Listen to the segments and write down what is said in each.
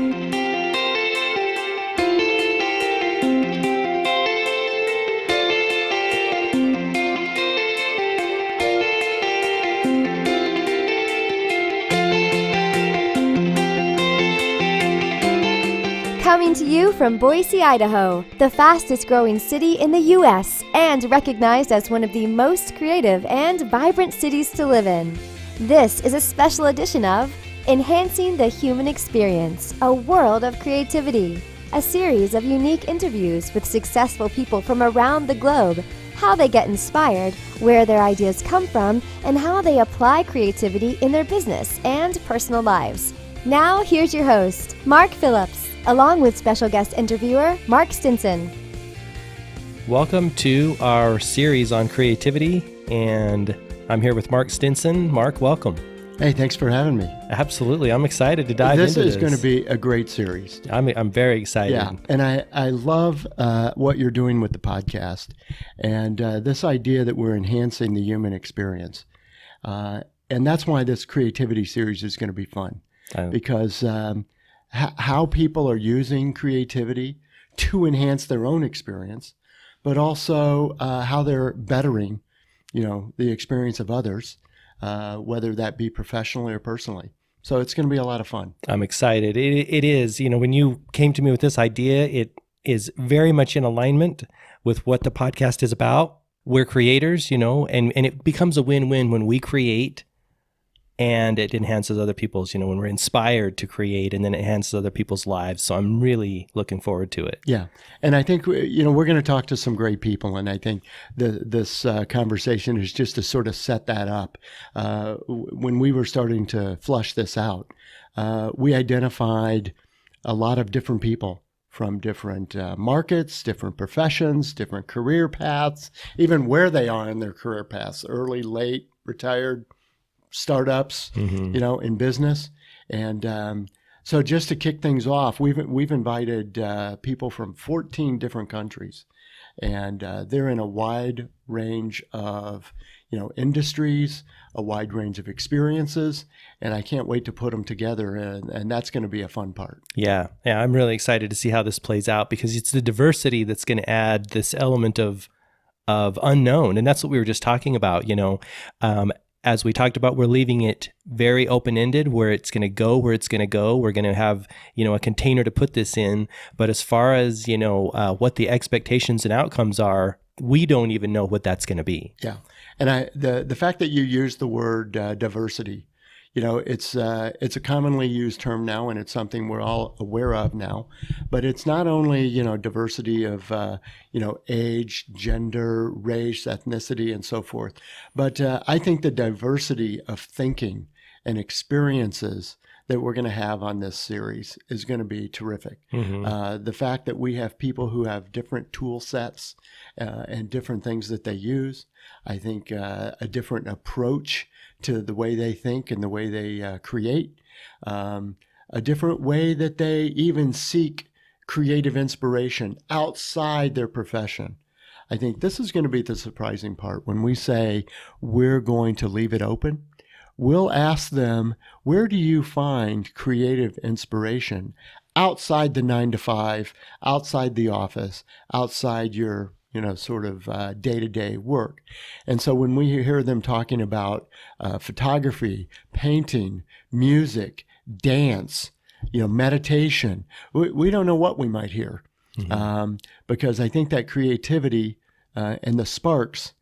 Coming to you from Boise, Idaho, the fastest growing city in the U.S. and recognized as one of the most creative and vibrant cities to live in. This is a special edition of Enhancing the Human Experience, a World of Creativity, a series of unique interviews with successful people from around the globe, how they get inspired, where their ideas come from, and how they apply creativity in their business and personal lives. Now, here's your host, Mark Phillips, along with special guest interviewer, Mark Stinson. Welcome to our series on creativity, and I'm here with Mark Stinson. Mark, welcome. Hey, thanks for having me. Absolutely. I'm excited to dive into this. This is going to be a great series. I'm very excited. Yeah, and I love what you're doing with the podcast and this idea that we're enhancing the human experience. And that's why this creativity series is going to be fun, because how people are using creativity to enhance their own experience, but also how they're bettering, the experience of others, whether that be professionally or personally. So it's going to be a lot of fun. I'm excited. It is. When you came to me with this idea, it is very much in alignment with what the podcast is about. We're creators, and it becomes a win-win when we create and it enhances other people's, when we're inspired to create and then it enhances other people's lives. So I'm really looking forward to it. Yeah. And I think, we're going to talk to some great people. And I think this conversation is just to sort of set that up. When we were starting to flush this out, we identified a lot of different people from different markets, different professions, different career paths, even where they are in their career paths, early, late, retired, startups, in business. And so just to kick things off, we've invited people from 14 different countries, and they're in a wide range of, industries, a wide range of experiences, and I can't wait to put them together, and that's going to be a fun part. Yeah, I'm really excited to see how this plays out, because it's the diversity that's going to add this element of unknown, and that's what we were just talking about, As we talked about, we're leaving it very open-ended, where it's going to go, where it's going to go. We're going to have, a container to put this in. But as far as, what the expectations and outcomes are, we don't even know what that's going to be. Yeah. And the fact that you use the word diversity, it's a commonly used term now, and it's something we're all aware of now. But it's not only, diversity of, age, gender, race, ethnicity, and so forth. But I think the diversity of thinking and experiences that we're going to have on this series is going to be terrific. Mm-hmm. The fact that we have people who have different tool sets and different things that they use, I think a different approach to the way they think and the way they create, a different way that they even seek creative inspiration outside their profession. I think this is going to be the surprising part. When we say we're going to leave it open, we'll ask them, where do you find creative inspiration outside the 9-to-5, outside the office, outside your sort of day-to-day work? And so when we hear them talking about photography, painting, music, dance, meditation, we don't know what we might hear. Mm-hmm. Because I think that creativity and the sparks,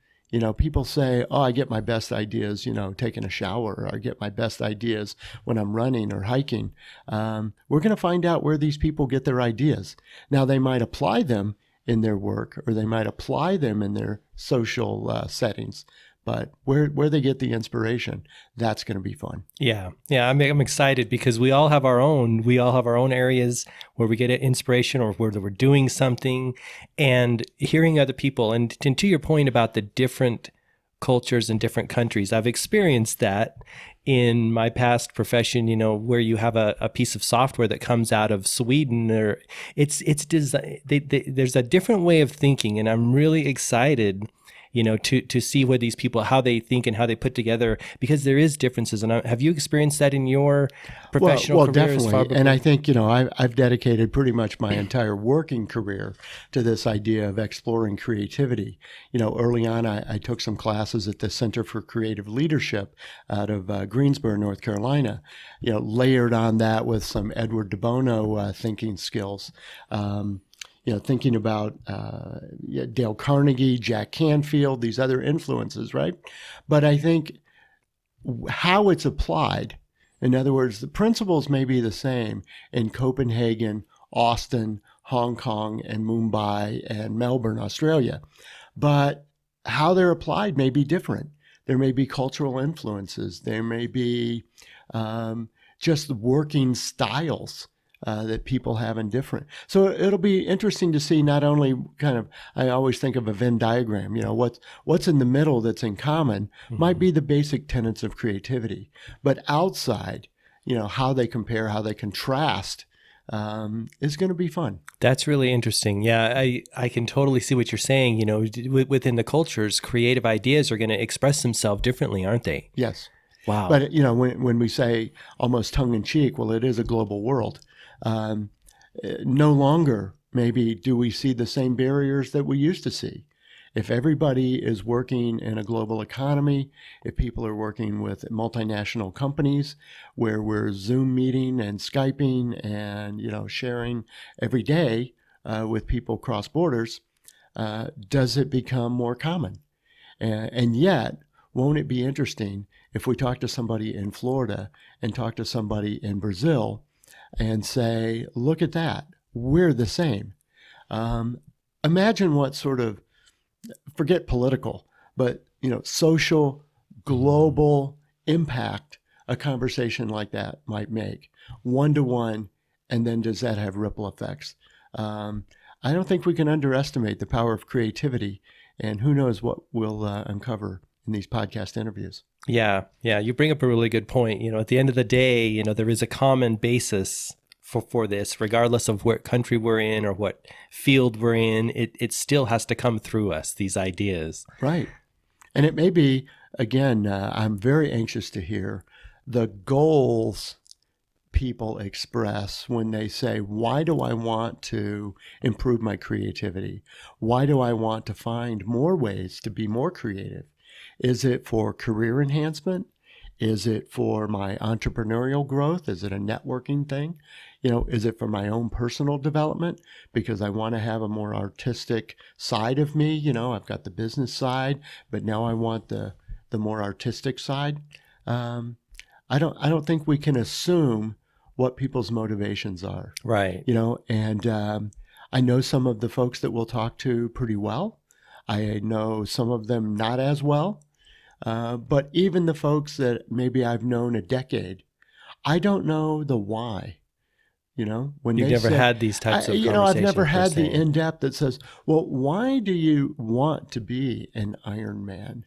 people say, oh, I get my best ideas, taking a shower, or I get my best ideas when I'm running or hiking. We're going to find out where these people get their ideas. Now, they might apply them in their work, or they might apply them in their social settings, but where they get the inspiration, that's going to be fun. Yeah. I'm excited, because we all have our own areas where we get inspiration, or where we're doing something, and hearing other people. And to your point about the different cultures in different countries, I've experienced that in my past profession, where you have a piece of software that comes out of Sweden, or it's there's a different way of thinking, and I'm really excited to see what these people, how they think and how they put together, because there is differences. And have you experienced that in your professional career? Definitely. And I think, I've dedicated pretty much my entire working career to this idea of exploring creativity. Early on, I took some classes at the Center for Creative Leadership out of Greensboro, North Carolina, layered on that with some Edward de Bono thinking skills. Thinking about Dale Carnegie, Jack Canfield, these other influences, right? But I think how it's applied, in other words, the principles may be the same in Copenhagen, Austin, Hong Kong, and Mumbai, and Melbourne, Australia, but how they're applied may be different. There may be cultural influences. There may be just working styles that people have in different. So it'll be interesting to see not only I always think of a Venn diagram, what's in the middle that's in common might be the basic tenets of creativity, but outside, how they compare, how they contrast is going to be fun. That's really interesting. Yeah, I can totally see what you're saying. Within the cultures, creative ideas are going to express themselves differently, aren't they? Yes. Wow. But, when we say almost tongue in cheek, well, it is a global world. No longer maybe do we see the same barriers that we used to see. If everybody is working in a global economy, if people are working with multinational companies where we're Zoom meeting and Skyping and, sharing every day with people across borders, does it become more common? And yet, won't it be interesting if we talk to somebody in Florida and talk to somebody in Brazil and say, look at that, we're the same. Imagine what sort of, forget political, but social, global impact a conversation like that might make, one-to-one, and then does that have ripple effects? I don't think we can underestimate the power of creativity, and who knows what we'll uncover in these podcast interviews. Yeah. You bring up a really good point. At the end of the day, there is a common basis for this, regardless of what country we're in or what field we're in. It still has to come through us, these ideas. Right. And it may be, again, I'm very anxious to hear the goals people express when they say, why do I want to improve my creativity? Why do I want to find more ways to be more creative? Is it for career enhancement? Is it for my entrepreneurial growth? Is it a networking thing? Is it for my own personal development because I want to have a more artistic side of me? I've got the business side, but now I want the more artistic side. I don't think we can assume what people's motivations are. Right. And I know some of the folks that we'll talk to pretty well. I know some of them not as well. But even the folks that maybe I've known a decade, I don't know the why. When you've never had these types of conversations. I've never had the in-depth that says, well, why do you want to be an Iron Man?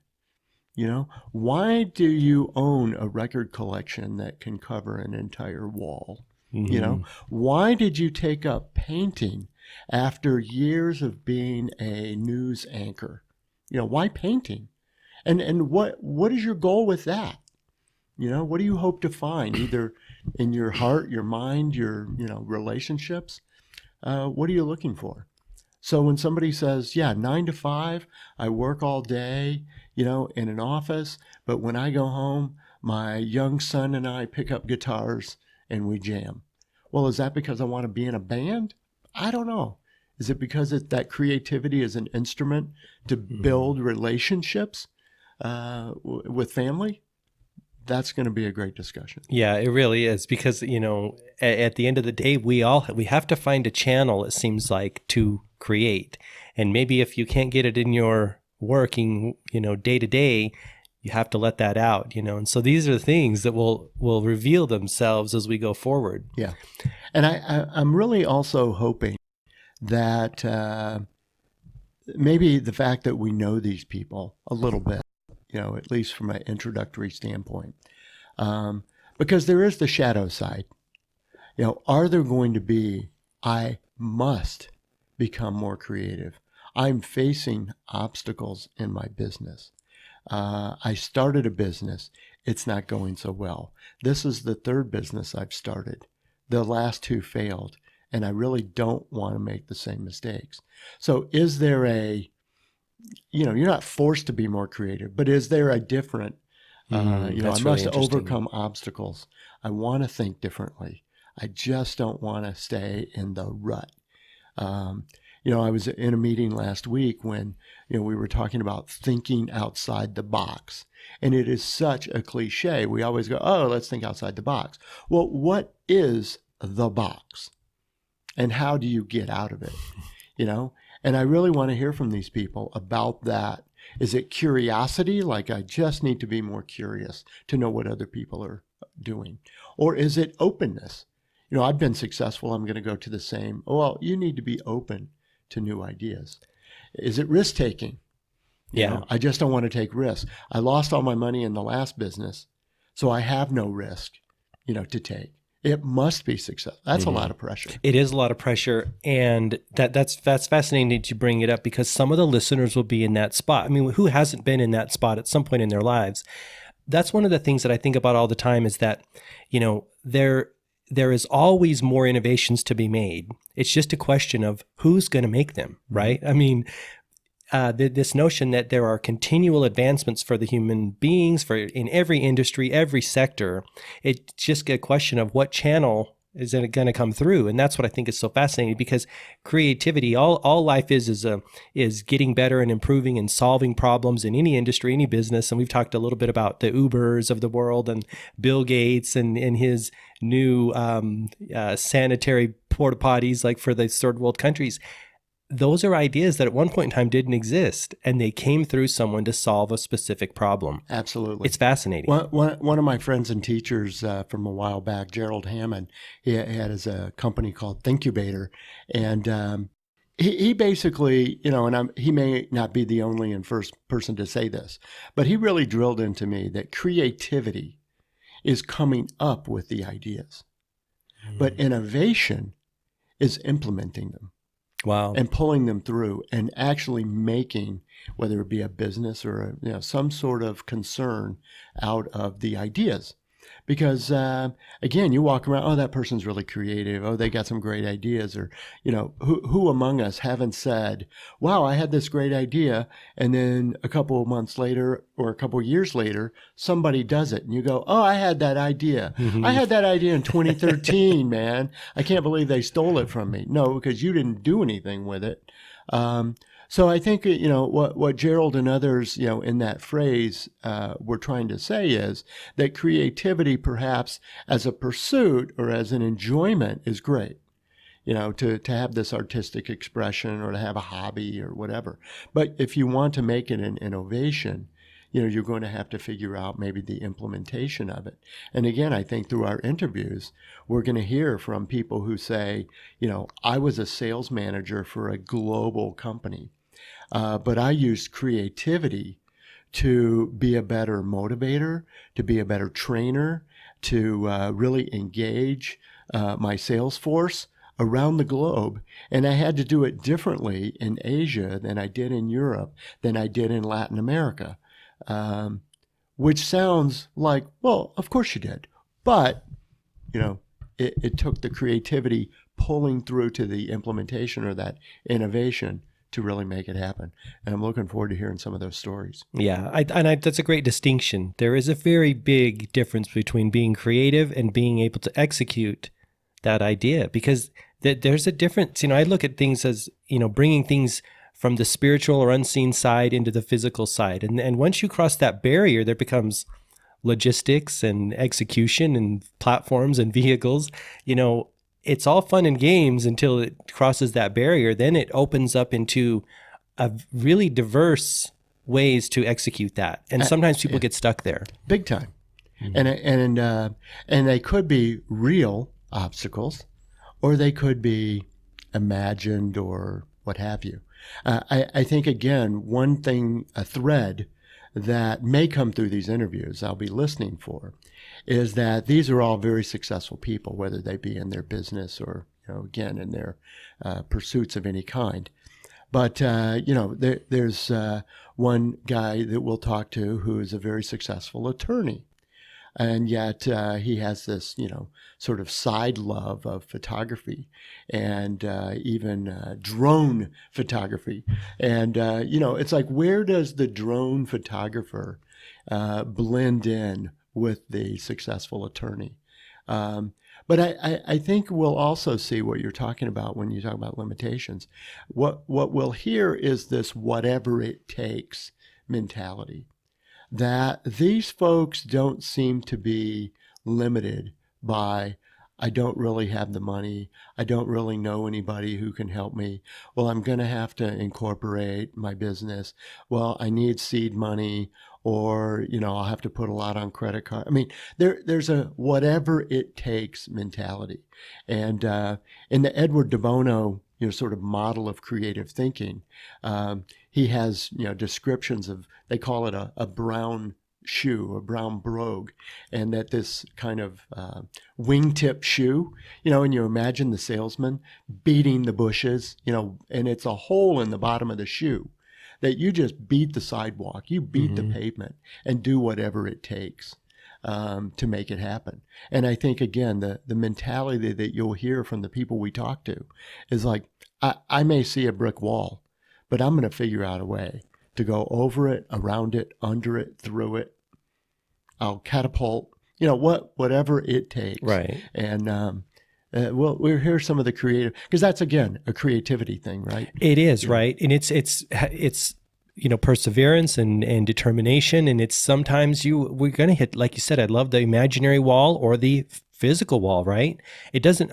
Why do you own a record collection that can cover an entire wall? Mm-hmm. Why did you take up painting after years of being a news anchor? Why painting? And what is your goal with that? What do you hope to find either in your heart, your mind, your, relationships? What are you looking for? So when somebody says, 9 to 5, I work all day, in an office, but when I go home, my young son and I pick up guitars and we jam. Well, is that because I want to be in a band? I don't know. Is it because that creativity is an instrument to build relationships with family? That's going to be a great discussion. Yeah, it really is, because at the end of the day, we have to find a channel, it seems like, to create. And maybe if you can't get it in your working day to day, you have to let that out. And so these are things that will reveal themselves as we go forward. Yeah, and I'm really also hoping that maybe the fact that we know these people a little bit, at least from an introductory standpoint, because there is the shadow side. Are there going to be, I must become more creative. I'm facing obstacles in my business. I started a business. It's not going so well. This is the third business I've started. The last two failed, and I really don't want to make the same mistakes. So is there you're not forced to be more creative, but is there a different, I must overcome obstacles. I want to think differently. I just don't want to stay in the rut. I was in a meeting last week when, we were talking about thinking outside the box. And it is such a cliche. We always go, oh, let's think outside the box. Well, what is the box? And how do you get out of it? And I really want to hear from these people about that. Is it curiosity? Like, I just need to be more curious to know what other people are doing. Or is it openness? I've been successful. I'm going to go to the same. Well, you need to be open to new ideas. Is it risk taking? I just don't want to take risks. I lost all my money in the last business, so I have no risk, to take. It must be success. That's a lot of pressure. It is a lot of pressure, and that's fascinating that you bring it up, because some of the listeners will be in that spot. I mean, who hasn't been in that spot at some point in their lives? That's one of the things that I think about all the time, is that, there is always more innovations to be made. It's just a question of who's going to make them, right? I mean, this notion that there are continual advancements for the human beings, in every industry, every sector. It's just a question of what channel is it going to come through, and that's what I think is so fascinating, because creativity, all life is getting better and improving and solving problems in any industry, any business. And we've talked a little bit about the Ubers of the world and Bill Gates and his new sanitary porta potties, like for the third world countries. Those are ideas that at one point in time didn't exist, and they came through someone to solve a specific problem. Absolutely. It's fascinating. One of my friends and teachers from a while back, Gerald Hammond, he had a company called Thinkubator, and he basically, he may not be the only and first person to say this, but he really drilled into me that creativity is coming up with the ideas, but innovation is implementing them. Wow. And pulling them through and actually making, whether it be a business or some sort of concern out of the ideas. Because, again, you walk around, oh, that person's really creative. Oh, they got some great ideas. Or, who among us haven't said, wow, I had this great idea. And then a couple of months later or a couple of years later, somebody does it. And you go, oh, I had that idea. Mm-hmm. I had that idea in 2013, man. I can't believe they stole it from me. No, because you didn't do anything with it. So I think, what Gerald and others, in that phrase were trying to say is that creativity perhaps as a pursuit or as an enjoyment is great, to have this artistic expression or to have a hobby or whatever. But if you want to make it an innovation, you're going to have to figure out maybe the implementation of it. And again, I think through our interviews, we're going to hear from people who say, I was a sales manager for a global company. But I used creativity to be a better motivator, to be a better trainer, to really engage my sales force around the globe. And I had to do it differently in Asia than I did in Europe, than I did in Latin America, which sounds like, well, of course you did. But, it took the creativity pulling through to the implementation or that innovation to really make it happen. And I'm looking forward to hearing some of those stories. Yeah, that's a great distinction. There is a very big difference between being creative and being able to execute that idea, because there's a difference. I look at things as, bringing things from the spiritual or unseen side into the physical side. And once you cross that barrier, there becomes logistics and execution and platforms and vehicles. It's all fun and games until it crosses that barrier. Then it opens up into a really diverse ways to execute that. And sometimes people get stuck there. Big time. Mm-hmm. And they could be real obstacles, or they could be imagined or what have you. I think, again, one thing, a thread that may come through these interviews I'll be listening for, is that these are all very successful people, whether they be in their business or, again, in their pursuits of any kind. But, there's one guy that we'll talk to who is a very successful attorney. And yet he has this, sort of side love of photography and even drone photography. And, it's like, where does the drone photographer blend in with the successful attorney? But I think we'll also see what you're talking about when you talk about limitations. What we'll hear is this whatever it takes mentality, that these folks don't seem to be limited by, I don't really have the money, I don't really know anybody who can help me. Well, I'm going to have to incorporate my business. Well, I need seed money, or, I'll have to put a lot on credit card. I mean, there's a whatever it takes mentality. And in the Edward de Bono, sort of model of creative thinking, he has, descriptions of, they call it a brown shoe, a brown brogue, and that this kind of wingtip shoe, and you imagine the salesman beating the bushes, and it's a hole in the bottom of the shoe, that you just beat the sidewalk, you beat the pavement, and do whatever it takes to make it happen. And I think, again, the mentality that you'll hear from the people we talk to is like, I may see a brick wall, but I'm going to figure out a way to go over it, around it, under it, through it. I'll catapult, whatever it takes. Right. And we'll hear some of the creative, because that's, again, a creativity thing, right? It is, right? And it's perseverance and determination. And it's sometimes we're going to hit, like you said, I love the imaginary wall or the physical wall, right?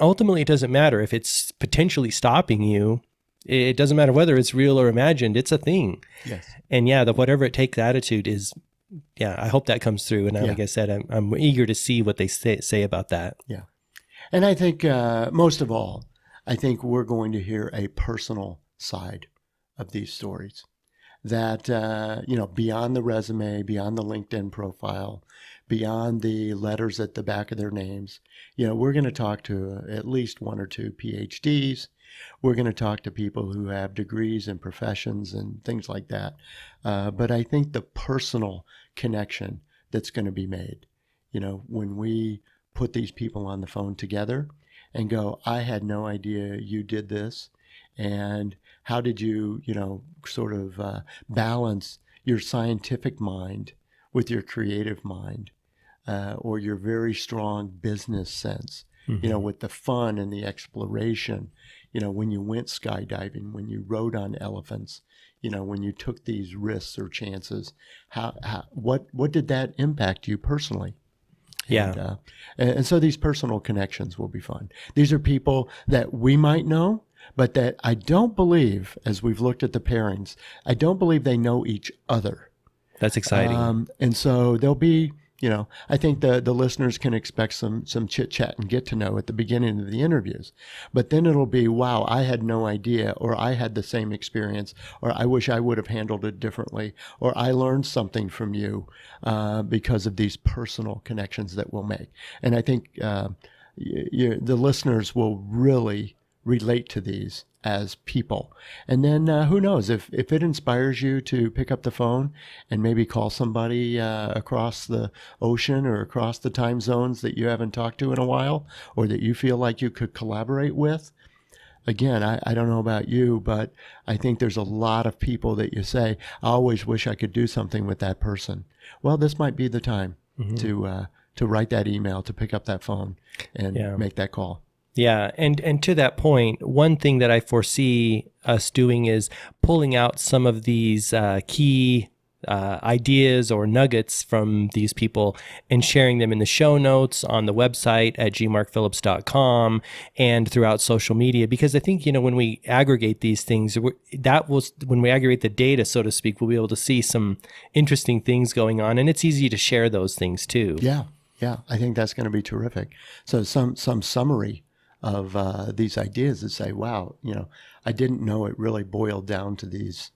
Ultimately, it doesn't matter if it's potentially stopping you. It doesn't matter whether it's real or imagined. It's a thing. Yes. And the whatever it takes attitude is, I hope that comes through. And like I said, I'm eager to see what they say about that. Yeah. And I think most of all, I think we're going to hear a personal side of these stories that, beyond the resume, beyond the LinkedIn profile, beyond the letters at the back of their names, we're going to talk to at least one or two PhDs. We're going to talk to people who have degrees and professions and things like that. But I think the personal connection that's going to be made, when we put these people on the phone together and go, I had no idea you did this. And how did you, sort of balance your scientific mind with your creative mind, or your very strong business sense, with the fun and the exploration, when you went skydiving, when you rode on elephants, when you took these risks or chances, what did that impact you personally? Yeah. And so these personal connections will be fun. These are people that we might know, but that I don't believe, as we've looked at the pairings, I don't believe they know each other. That's exciting. And so there'll be, I think the listeners can expect some chit chat and get to know at the beginning of the interviews, but then it'll be, wow, I had no idea, or I had the same experience, or I wish I would have handled it differently, or I learned something from you because of these personal connections that we'll make. And I think the listeners will really relate to these as people. And then who knows, if it inspires you to pick up the phone and maybe call somebody across the ocean or across the time zones that you haven't talked to in a while, or that you feel like you could collaborate with. Again, I don't know about you, but I think there's a lot of people that you say, I always wish I could do something with that person. Well, this might be the time to write that email, to pick up that phone and make that call. Yeah. And to that point, one thing that I foresee us doing is pulling out some of these key ideas or nuggets from these people and sharing them in the show notes on the website at gmarkphillips.com and throughout social media. Because I think, when we aggregate these things, when we aggregate the data, so to speak, we'll be able to see some interesting things going on. And it's easy to share those things too. Yeah. I think that's going to be terrific. So some summary of these ideas that say, wow, I didn't know it really boiled down to these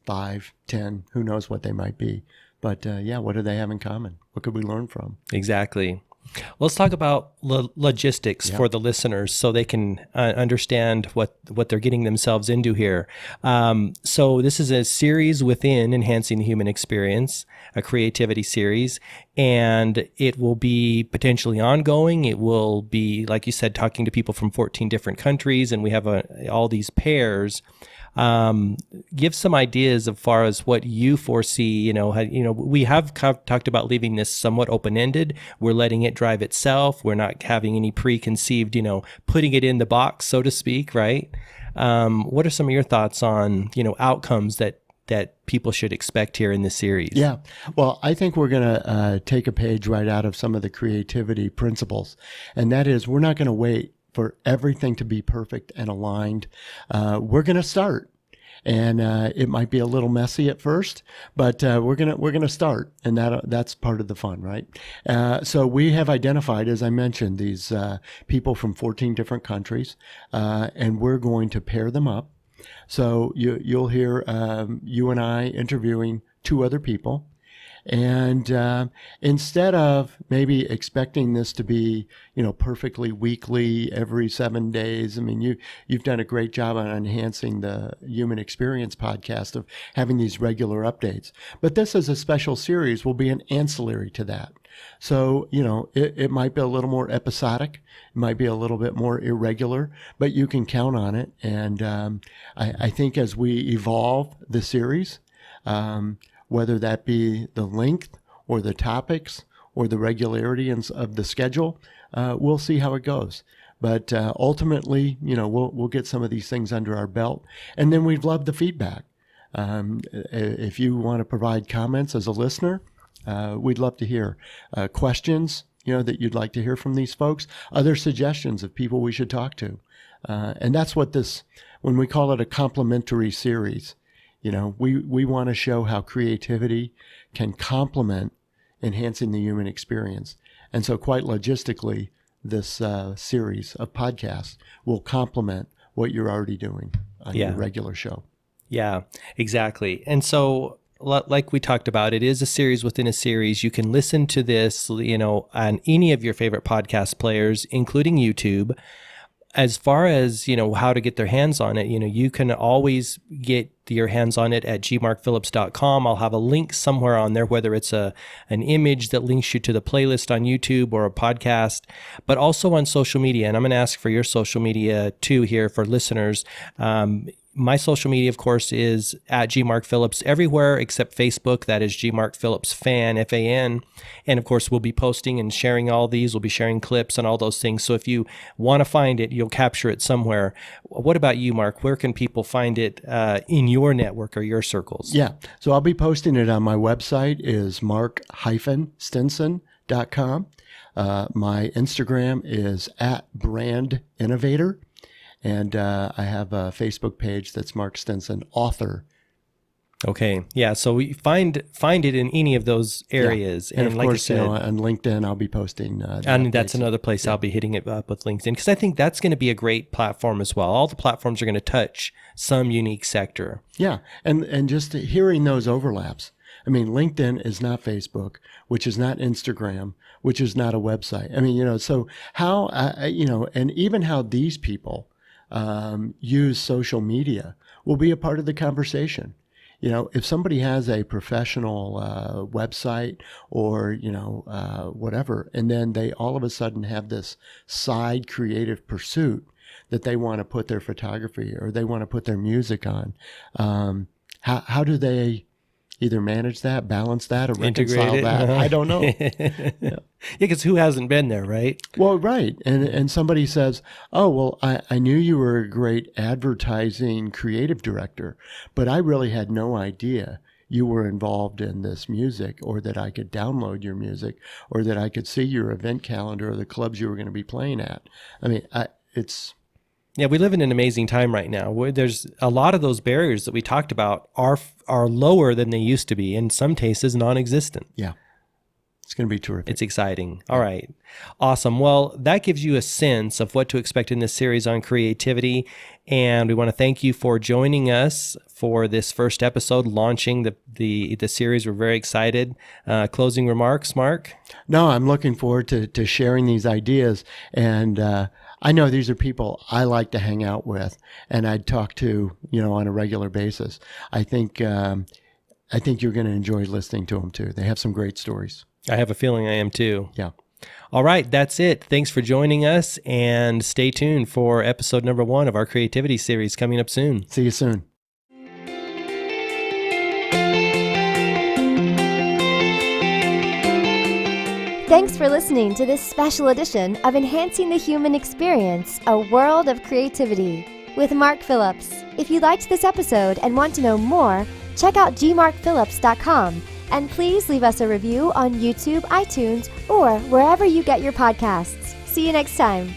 5, 10, who knows what they might be. But what do they have in common? What could we learn from? Exactly. Let's talk about logistics for the listeners so they can understand what they're getting themselves into here. So this is a series within Enhancing the Human Experience, a creativity series, and it will be potentially ongoing. It will be, like you said, talking to people from 14 different countries, and we have all these pairs. Give some ideas as far as what you foresee. We have talked about leaving this somewhat open-ended. We're letting it drive itself. We're not having any preconceived, putting it in the box, so to speak, right? What are some of your thoughts on, outcomes that people should expect here in this series? Yeah. Well, I think we're going to take a page right out of some of the creativity principles. And that is, we're not going to wait for everything to be perfect and aligned. We're going to start, and it might be a little messy at first, but we're gonna start, and that's part of the fun, right? So we have identified, as I mentioned, these people from 14 different countries, and we're going to pair them up. So you'll hear you and I interviewing 2 other people. And instead of maybe expecting this to be, perfectly weekly, every 7 days, I mean, you've done a great job on enhancing the Human Experience podcast of having these regular updates. But this as a special series will be an ancillary to that. So, it might be a little more episodic. It might be a little bit more irregular, but you can count on it. And I think as we evolve the series, whether that be the length or the topics or the regularity of the schedule, we'll see how it goes. But ultimately, we'll get some of these things under our belt, and then we'd love the feedback. If you want to provide comments as a listener, we'd love to hear questions, that you'd like to hear from these folks, other suggestions of people we should talk to. And that's what when we call it a complementary series, we want to show how creativity can complement enhancing the human experience. And so quite logistically, this series of podcasts will complement what you're already doing on your regular show. Yeah, exactly. And so like we talked about, it is a series within a series. You can listen to this, on any of your favorite podcast players, including YouTube. As far as, how to get their hands on it, you can always get your hands on it at gmarkphillips.com. I'll have a link somewhere on there, whether it's an image that links you to the playlist on YouTube or a podcast, but also on social media. And I'm going to ask for your social media too here for listeners. My social media, of course, is at gmarkphillips everywhere except Facebook. That is gmarkphillips fan, F-A-N. And of course, we'll be posting and sharing all these. We'll be sharing clips and all those things. So if you want to find it, you'll capture it somewhere. What about you, Mark? Where can people find it in your network or your circles? Yeah. So I'll be posting it on my website is mark-stinson.com. My Instagram is @brandinnovator. And I have a Facebook page that's Mark Stinson, author. Okay. Yeah. So we find it in any of those areas. Yeah. And of like course, I said, on LinkedIn, I'll be posting. And that's another place I'll be hitting it up with LinkedIn, because I think that's going to be a great platform as well. All the platforms are going to touch some unique sector. Yeah. And just hearing those overlaps. I mean, LinkedIn is not Facebook, which is not Instagram, which is not a website. I mean, so how, and even how these people use social media will be a part of the conversation. If somebody has a professional website or, whatever, and then they all of a sudden have this side creative pursuit that they want to put their photography or they want to put their music on, how do they either manage that, balance that, or reconcile that? I don't know. Yeah, because who hasn't been there, right? Well, right. And somebody says, oh, well, I knew you were a great advertising creative director, but I really had no idea you were involved in this music, or that I could download your music, or that I could see your event calendar or the clubs you were going to be playing at. I mean, Yeah, we live in an amazing time right now where there's a lot of those barriers that we talked about are lower than they used to be, in some cases non-existent. Yeah. It's going to be terrific. It's exciting. All right. Awesome. Well, that gives you a sense of what to expect in this series on creativity. And we want to thank you for joining us for this first episode, launching the series. We're very excited. Closing remarks, Mark? No, I'm looking forward to sharing these ideas. And I know these are people I like to hang out with and I'd talk to, on a regular basis. I think you're going to enjoy listening to them too. They have some great stories. I have a feeling I am too. Yeah. All right, that's it. Thanks for joining us, and stay tuned for episode number 1 of our creativity series coming up soon. See you soon. Thanks for listening to this special edition of Enhancing the Human Experience, a World of Creativity with Mark Phillips. If you liked this episode and want to know more, check out gmarkphillips.com. And please leave us a review on YouTube, iTunes, or wherever you get your podcasts. See you next time.